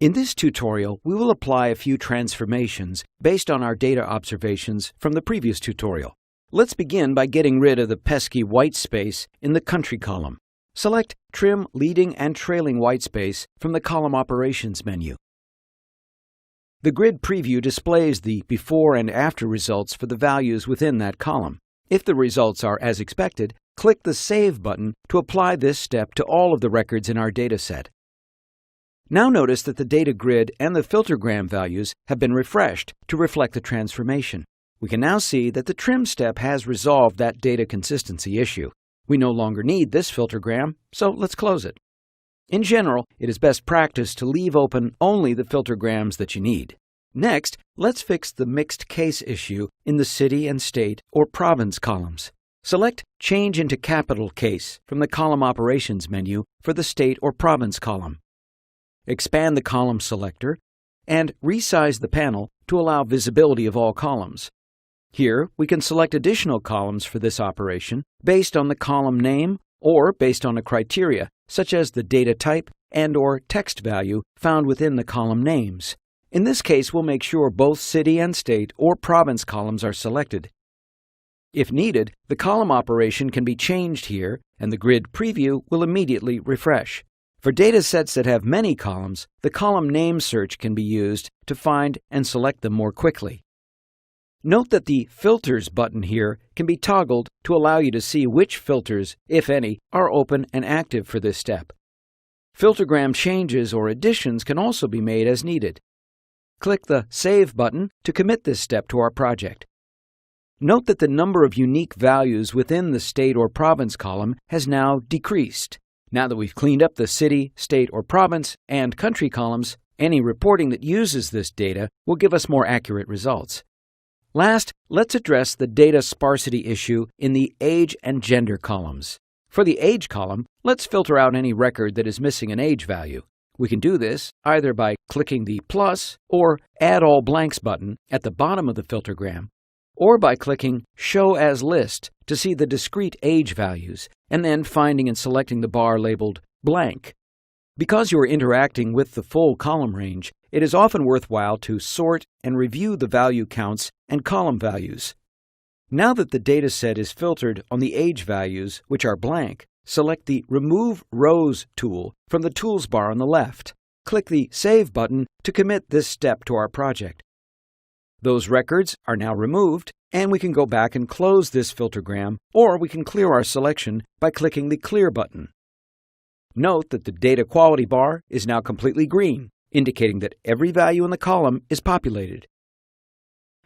In this tutorial, we will apply a few transformations based on our data observations from the previous tutorial. Let's begin by getting rid of the pesky white space in the country column. Select Trim Leading and Trailing White Space from the Column Operations menu. The grid preview displays the before and after results for the values within that column. If the results are as expected, click the Save button to apply this step to all of the records in our dataset. Now notice that the data grid and the filtergram values have been refreshed to reflect the transformation. We can now see that the trim step has resolved that data consistency issue. We no longer need this filtergram, so let's close it. In general, it is best practice to leave open only the filtergrams that you need. Next, let's fix the mixed case issue in the city and state or province columns. Select Change into Capital Case from the Column Operations menu for the state or province column. Expand the column selector and resize the panel to allow visibility of all columns. Here, we can select additional columns for this operation based on the column name or based on a criteria such as the data type and/or text value found within the column names. In this case, we'll make sure both city and state or province columns are selected. If needed, the column operation can be changed here and the grid preview will immediately refresh. For data sets that have many columns, the column name search can be used to find and select them more quickly. Note that the Filters button here can be toggled to allow you to see which filters, if any, are open and active for this step. Filtergram changes or additions can also be made as needed. Click the Save button to commit this step to our project. Note that the number of unique values within the state or province column has now decreased. Now that we've cleaned up the city, state, or province, and country columns, any reporting that uses this data will give us more accurate results. Last, let's address the data sparsity issue in the age and gender columns. For the age column, let's filter out any record that is missing an age value. We can do this either by clicking the plus or Add All Blanks button at the bottom of the filtergram, or by clicking Show as List to see the discrete age values, and then finding and selecting the bar labeled blank. Because you are interacting with the full column range, it is often worthwhile to sort and review the value counts and column values. Now that the dataset is filtered on the age values, which are blank, select the Remove Rows tool from the Tools bar on the left. Click the Save button to commit this step to our project. Those records are now removed, and we can go back and close this filtergram, or we can clear our selection by clicking the Clear button. Note that the data quality bar is now completely green, indicating that every value in the column is populated.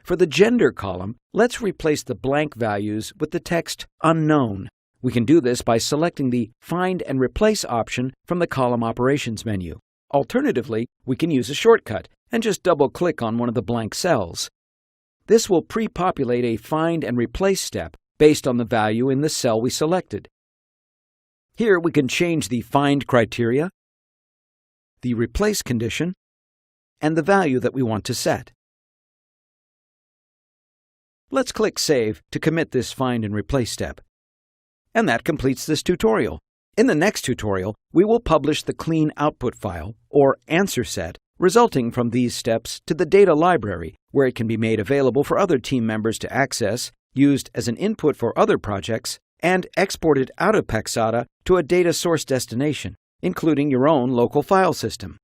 For the gender column, let's replace the blank values with the text Unknown. We can do this by selecting the Find and Replace option from the Column Operations menu. Alternatively, we can use a shortcut and just double-click on one of the blank cells. This will pre-populate a Find and Replace step based on the value in the cell we selected. Here we can change the Find criteria, the Replace condition, and the value that we want to set. Let's click Save to commit this Find and Replace step. And that completes this tutorial. In the next tutorial, we will publish the clean output file, or answer set, resulting from these steps to the data library, where it can be made available for other team members to access, used as an input for other projects, and exported out of Paxata to a data source destination, including your own local file system.